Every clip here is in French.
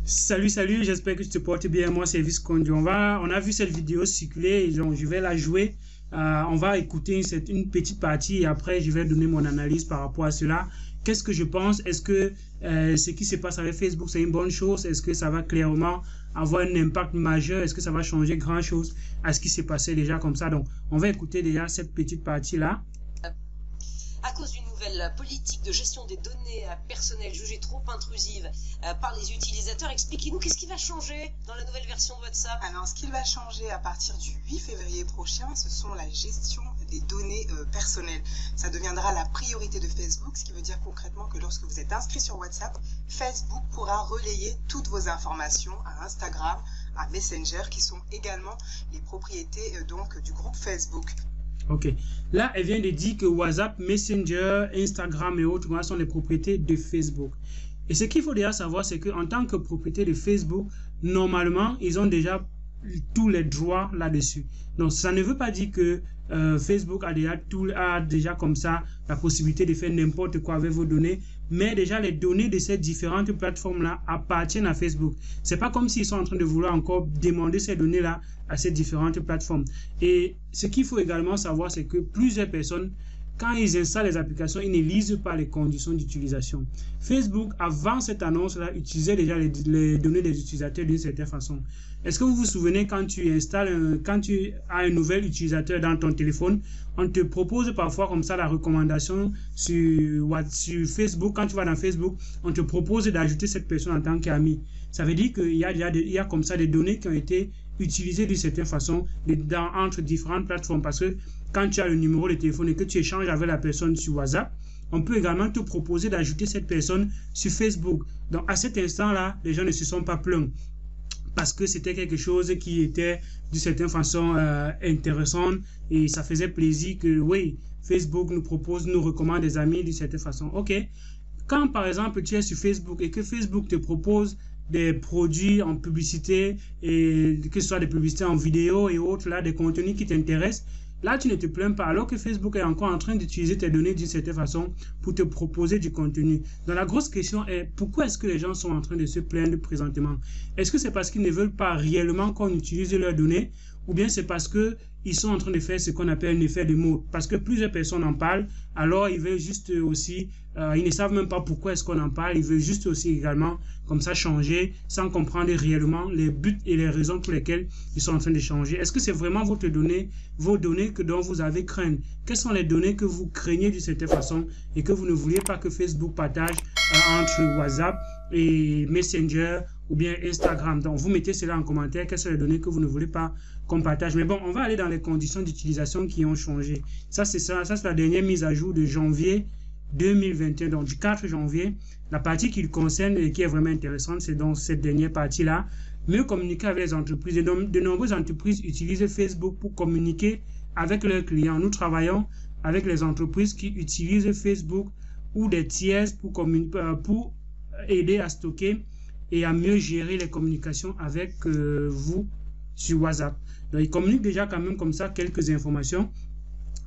Salut, j'espère que tu te portes bien. Moi, c'est Visconti. On a vu cette vidéo circuler, donc je vais la jouer. On va écouter une petite partie et après, je vais donner mon analyse par rapport à cela. Qu'est-ce que je pense? Est-ce que ce qui se passe avec Facebook, c'est une bonne chose? Est-ce que ça va clairement avoir un impact majeur? Est-ce que ça va changer grand-chose à ce qui s'est passé déjà comme ça? Donc, on va écouter déjà cette petite partie-là. À cause d'une nouvelle politique de gestion des données personnelles jugée trop intrusive par les utilisateurs, expliquez-nous qu'est-ce qui va changer dans la nouvelle version de WhatsApp. Alors, ce qui va changer à partir du 8 février prochain, ce sont la gestion des données personnelles. Ça deviendra la priorité de Facebook, ce qui veut dire concrètement que lorsque vous êtes inscrit sur WhatsApp, Facebook pourra relayer toutes vos informations à Instagram, à Messenger, qui sont également les propriétés du groupe Facebook. Ok, là elle vient de dire que WhatsApp, Messenger, Instagram et autres sont les propriétés de Facebook. Et ce qu'il faut déjà savoir, c'est qu'en tant que propriété de Facebook, normalement, ils ont déjà tous les droits là-dessus. Donc, ça ne veut pas dire que Facebook a déjà comme ça la possibilité de faire n'importe quoi avec vos données, mais déjà les données de ces différentes plateformes-là appartiennent à Facebook. C'est pas comme s'ils sont en train de vouloir encore demander ces données-là à ces différentes plateformes. Et ce qu'il faut également savoir, c'est que plusieurs personnes, quand ils installent les applications, ils ne lisent pas les conditions d'utilisation. Facebook, avant cette annonce-là, utilisait déjà les données des utilisateurs d'une certaine façon. Est-ce que vous vous souvenez quand tu as un nouvel utilisateur dans ton téléphone, on te propose parfois comme ça la recommandation sur Facebook. Quand tu vas dans Facebook, on te propose d'ajouter cette personne en tant qu'ami. Ça veut dire qu'il y a comme ça des données qui ont été utilisées d'une certaine façon entre différentes plateformes, parce que quand tu as le numéro de téléphone et que tu échanges avec la personne sur WhatsApp, on peut également te proposer d'ajouter cette personne sur Facebook. Donc à cet instant-là, les gens ne se sont pas plaints parce que c'était quelque chose qui était d'une certaine façon intéressant et ça faisait plaisir que oui, Facebook nous recommande des amis d'une certaine façon. Ok, quand par exemple tu es sur Facebook et que Facebook te propose des produits en publicité, et que ce soit des publicités en vidéo et autres, là, des contenus qui t'intéressent, là, tu ne te plains pas, alors que Facebook est encore en train d'utiliser tes données d'une certaine façon pour te proposer du contenu. Donc, la grosse question est, pourquoi est-ce que les gens sont en train de se plaindre présentement? Est-ce que c'est parce qu'ils ne veulent pas réellement qu'on utilise leurs données, ou bien c'est parce que ils sont en train de faire ce qu'on appelle un effet de mode? Parce que plusieurs personnes en parlent, alors ils veulent juste aussi, ils ne savent même pas pourquoi est-ce qu'on en parle, ils veulent juste aussi également comme ça changer sans comprendre réellement les buts et les raisons pour lesquelles ils sont en train de changer. Est-ce que c'est vraiment vos données dont vous avez crainte? Quelles sont les données que vous craignez d'une certaine façon et que vous ne vouliez pas que Facebook partage entre WhatsApp et Messenger ou bien Instagram? Donc vous mettez cela en commentaire, quelles sont les données que vous ne voulez pas qu'on partage. Mais bon, on va aller dans les conditions d'utilisation qui ont changé. Ça c'est la dernière mise à jour de janvier 2021, donc du 4 janvier. La partie qui le concerne et qui est vraiment intéressante, c'est donc cette dernière partie-là. Mieux communiquer avec les entreprises. De nombreuses entreprises utilisent Facebook pour communiquer avec leurs clients. Nous travaillons avec les entreprises qui utilisent Facebook ou des tiers pour aider à stocker et à mieux gérer les communications avec vous sur WhatsApp. Donc, ils communiquent déjà quand même comme ça quelques informations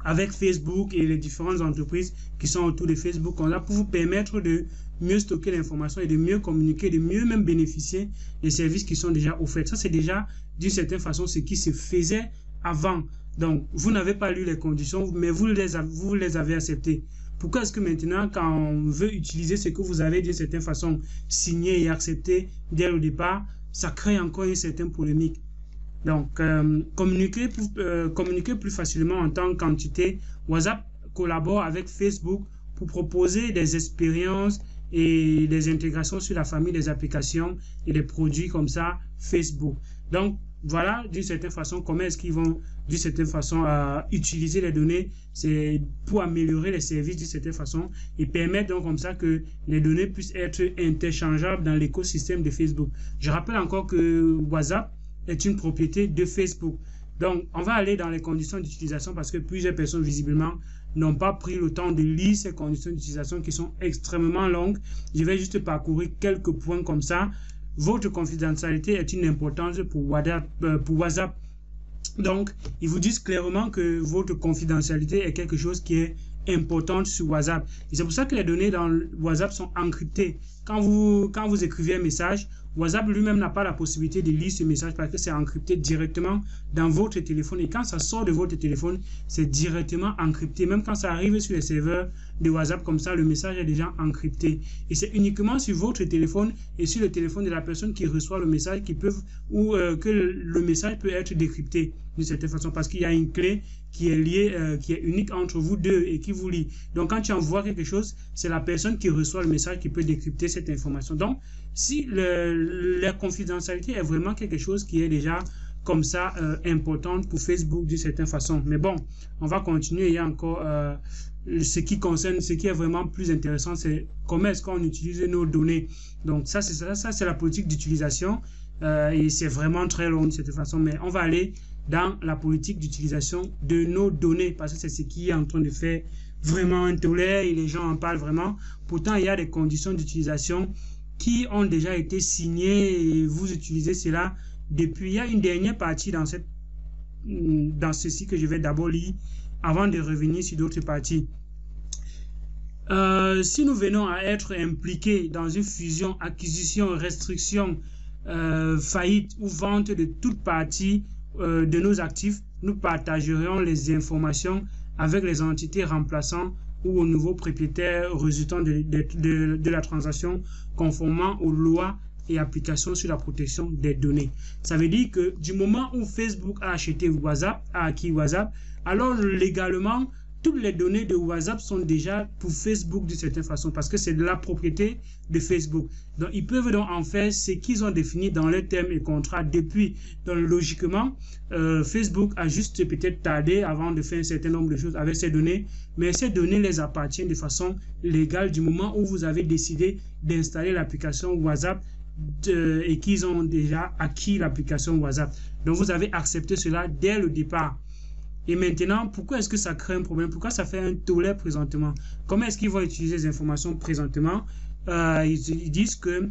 avec Facebook et les différentes entreprises qui sont autour de Facebook. On a pour vous permettre de mieux stocker l'information et de mieux communiquer, de mieux même bénéficier des services qui sont déjà offerts. Ça, c'est déjà d'une certaine façon ce qui se faisait avant. Donc, vous n'avez pas lu les conditions, mais vous les avez acceptées. Pourquoi est-ce que maintenant, quand on veut utiliser ce que vous avez d'une certaine façon signé et accepté dès le départ, ça crée encore une certaine polémique? Donc, communiquer plus facilement en tant qu'entité. WhatsApp collabore avec Facebook pour proposer des expériences et des intégrations sur la famille des applications et des produits comme ça Facebook. Donc, voilà d'une certaine façon comment est-ce qu'ils vont d'une certaine façon utiliser les données. C'est pour améliorer les services d'une certaine façon et permettre donc comme ça que les données puissent être interchangeables dans l'écosystème de Facebook. Je rappelle encore que WhatsApp est une propriété de Facebook. Donc, on va aller dans les conditions d'utilisation parce que plusieurs personnes, visiblement, n'ont pas pris le temps de lire ces conditions d'utilisation qui sont extrêmement longues. Je vais juste parcourir quelques points comme ça. Votre confidentialité est une importance pour WhatsApp. Donc, ils vous disent clairement que votre confidentialité est quelque chose qui est importante sur WhatsApp. Et c'est pour ça que les données dans WhatsApp sont encryptées. quand vous écrivez un message, WhatsApp lui-même n'a pas la possibilité de lire ce message parce que c'est encrypté directement dans votre téléphone. Et quand ça sort de votre téléphone, c'est directement encrypté. Même quand ça arrive sur les serveurs de WhatsApp, comme ça, le message est déjà encrypté. Et c'est uniquement sur votre téléphone et sur le téléphone de la personne qui reçoit le message que le message peut être décrypté d'une certaine façon, parce qu'il y a une clé qui est liée, qui est unique entre vous deux et qui vous lie. Donc, quand tu envoies quelque chose, c'est la personne qui reçoit le message qui peut décrypter cette information. Donc, si la confidentialité est vraiment quelque chose qui est déjà comme ça importante pour Facebook d'une certaine façon. Mais bon, on va continuer. Il y a encore ce qui est vraiment plus intéressant, c'est comment est-ce qu'on utilise nos données. Donc, ça c'est la politique d'utilisation et c'est vraiment très long de cette façon. Mais on va aller dans la politique d'utilisation de nos données parce que c'est ce qui est en train de faire vraiment un tollé et les gens en parlent vraiment. Pourtant, il y a des conditions d'utilisation qui ont déjà été signées et vous utilisez cela depuis. Il y a une dernière partie dans ceci que je vais d'abord lire avant de revenir sur d'autres parties. Si nous venons à être impliqués dans une fusion, acquisition, restriction, faillite ou vente de toute partie de nos actifs, nous partagerions les informations avec les entités remplaçantes ou aux nouveaux propriétaires résultant de la transaction conformément aux lois et applications sur la protection des données. Ça veut dire que du moment où Facebook a acquis WhatsApp, alors légalement, toutes les données de WhatsApp sont déjà pour Facebook d'une certaine façon parce que c'est de la propriété de Facebook. Donc, ils peuvent donc en faire ce qu'ils ont défini dans les termes et contrats depuis. Donc, logiquement, Facebook a juste peut-être tardé avant de faire un certain nombre de choses avec ces données, mais ces données les appartiennent de façon légale du moment où vous avez décidé d'installer l'application WhatsApp et qu'ils ont déjà acquis l'application WhatsApp. Donc, vous avez accepté cela dès le départ. Et maintenant, pourquoi est-ce que ça crée un problème? Pourquoi ça fait un tollé présentement? Comment est-ce qu'ils vont utiliser les informations présentement? Ils disent que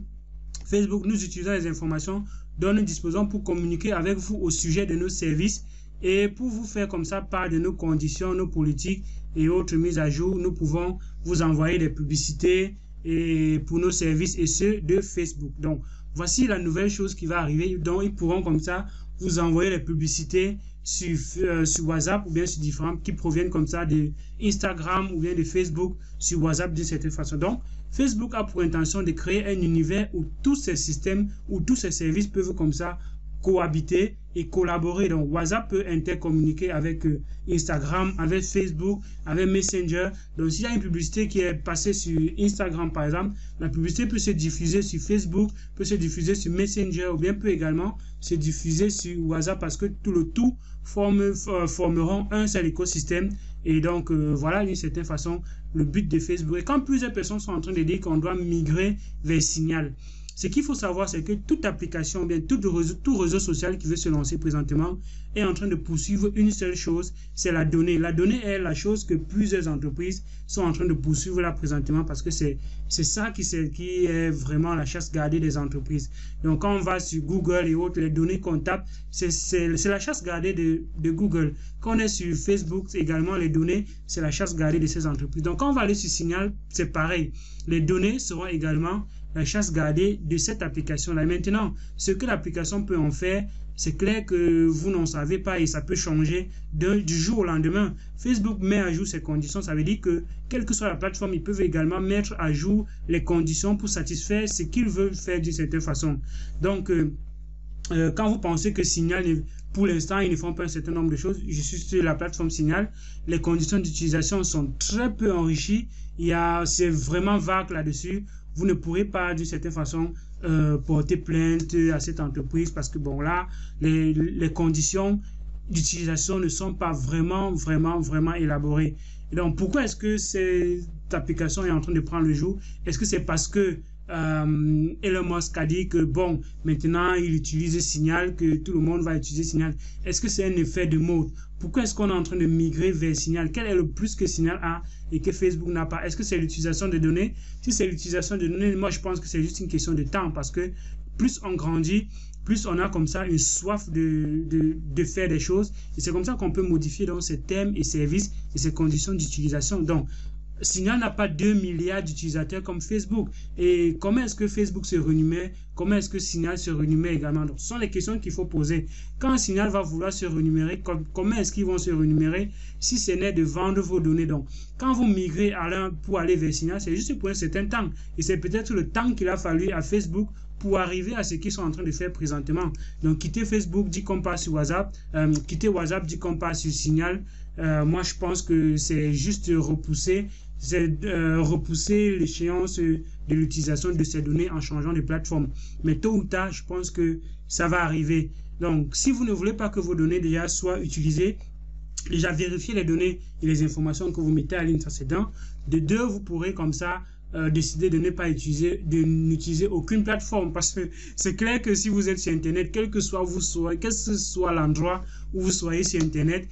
Facebook, nous utilisons les informations dont nous disposons pour communiquer avec vous au sujet de nos services et pour vous faire comme ça part de nos conditions, nos politiques et autres mises à jour. Nous pouvons vous envoyer des publicités et pour nos services et ceux de Facebook. Donc, voici la nouvelle chose qui va arriver. Donc, ils pourront comme ça vous envoyer les publicités sur WhatsApp ou bien sur différents qui proviennent comme ça de Instagram ou bien de Facebook sur WhatsApp d'une certaine façon. Donc, Facebook a pour intention de créer un univers où tous ces systèmes, où tous ces services peuvent comme ça cohabiter et collaborer. Donc, WhatsApp peut intercommuniquer avec Instagram, avec Facebook, avec Messenger. Donc, s'il y a une publicité qui est passée sur Instagram, par exemple, la publicité peut se diffuser sur Facebook, peut se diffuser sur Messenger ou bien peut également se diffuser sur WhatsApp parce que tout le tout formeront un seul écosystème. Et donc, voilà d'une certaine façon le but de Facebook. Et quand plusieurs personnes sont en train de dire qu'on doit migrer vers Signal, ce qu'il faut savoir, c'est que toute application, bien tout réseau social qui veut se lancer présentement est en train de poursuivre une seule chose, c'est la donnée. La donnée est la chose que plusieurs entreprises sont en train de poursuivre là présentement parce que c'est ça qui est vraiment la chasse gardée des entreprises. Donc, quand on va sur Google et autres, les données qu'on tape, c'est la chasse gardée de Google. Quand on est sur Facebook, également, les données, c'est la chasse gardée de ces entreprises. Donc, quand on va aller sur Signal, c'est pareil. Les données seront également la chasse gardée de cette application-là. Maintenant, ce que l'application peut en faire, c'est clair que vous n'en savez pas et ça peut changer du jour au lendemain. Facebook met à jour ses conditions. Ça veut dire que, quelle que soit la plateforme, ils peuvent également mettre à jour les conditions pour satisfaire ce qu'ils veulent faire d'une certaine façon. Donc, quand vous pensez que Signal, pour l'instant, ils ne font pas un certain nombre de choses, je suis sur la plateforme Signal, les conditions d'utilisation sont très peu enrichies. C'est vraiment vague là-dessus. Vous ne pourrez pas d'une certaine façon porter plainte à cette entreprise parce que bon là, les conditions d'utilisation ne sont pas vraiment élaborées. Et donc pourquoi est-ce que cette application est en train de prendre le jour? Est-ce que c'est parce que Elon Musk a dit que bon, maintenant il utilise Signal, que tout le monde va utiliser Signal? Est-ce que c'est un effet de mode? Pourquoi est-ce qu'on est en train de migrer vers Signal? Quel est le plus que Signal a et que Facebook n'a pas? Est-ce que c'est l'utilisation de données? Si c'est l'utilisation de données, moi je pense que c'est juste une question de temps parce que plus on grandit, plus on a comme ça une soif de faire des choses et c'est comme ça qu'on peut modifier donc ces thèmes et services et ces conditions d'utilisation. Donc, Signal n'a pas 2 milliards d'utilisateurs comme Facebook. Et comment est-ce que Facebook se renumère? Comment est-ce que Signal se renumère également? Donc, ce sont les questions qu'il faut poser. Quand Signal va vouloir se renumérer, comment est-ce qu'ils vont se renumérer si ce n'est de vendre vos données? Donc, quand vous migrez pour aller vers Signal, c'est juste pour un certain temps. Et c'est peut-être le temps qu'il a fallu à Facebook pour arriver à ce qu'ils sont en train de faire présentement. Donc, quitter Facebook, dit qu'on passe sur WhatsApp. Quitter WhatsApp, dit qu'on passe sur Signal. Moi, je pense que c'est juste repousser l'échéance de l'utilisation de ces données en changeant de plateforme. Mais tôt ou tard, je pense que ça va arriver. Donc, si vous ne voulez pas que vos données déjà soient utilisées, déjà vérifiez les données et les informations que vous mettez à ligne, ça c'est d'un. De deux, vous pourrez comme ça décider de ne pas utiliser, de n'utiliser aucune plateforme, parce que c'est clair que si vous êtes sur Internet, quel que soit l'endroit où vous soyez sur Internet,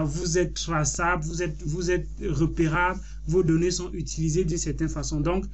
vous êtes traçable, vous êtes repérable, vos données sont utilisées d'une certaine façon. Donc,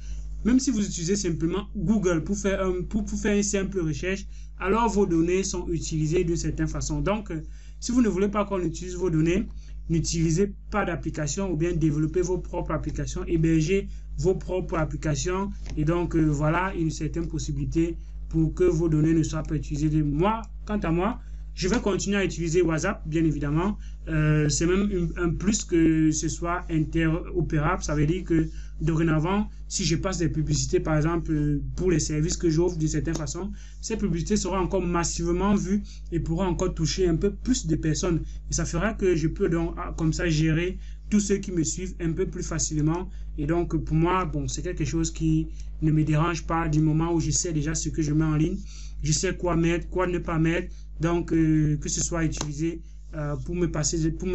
même si vous utilisez simplement Google pour faire une simple recherche, alors vos données sont utilisées d'une certaine façon. Donc, si vous ne voulez pas qu'on utilise vos données, n'utilisez pas d'application ou bien développez vos propres applications, hébergez vos propres applications et donc voilà une certaine possibilité pour que vos données ne soient pas utilisées. Moi, quant à moi, je vais continuer à utiliser WhatsApp, bien évidemment. C'est même un plus que ce soit interopérable. Ça veut dire que dorénavant, si je passe des publicités, par exemple, pour les services que j'offre d'une certaine façon, ces publicités seront encore massivement vues et pourront encore toucher un peu plus de personnes. Et ça fera que je peux donc, comme ça, gérer tous ceux qui me suivent un peu plus facilement. Et donc, pour moi, bon, c'est quelque chose qui ne me dérange pas du moment où je sais déjà ce que je mets en ligne. Je sais quoi mettre, quoi ne pas mettre. Donc, que ce soit utilisé pour me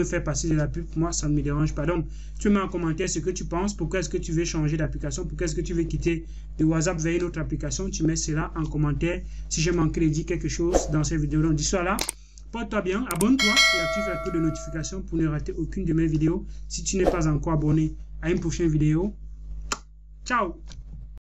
faire passer de la pub, pour moi, ça ne me dérange pas. Donc, tu mets en commentaire ce que tu penses. Pourquoi est-ce que tu veux changer d'application? Pourquoi est-ce que tu veux quitter de WhatsApp vers une autre application? Tu mets cela en commentaire. Si j'ai manqué de dire quelque chose dans cette vidéo, donc dis-toi là. Porte-toi bien, abonne-toi et active la cloche de notification pour ne rater aucune de mes vidéos. Si tu n'es pas encore abonné, à une prochaine vidéo. Ciao!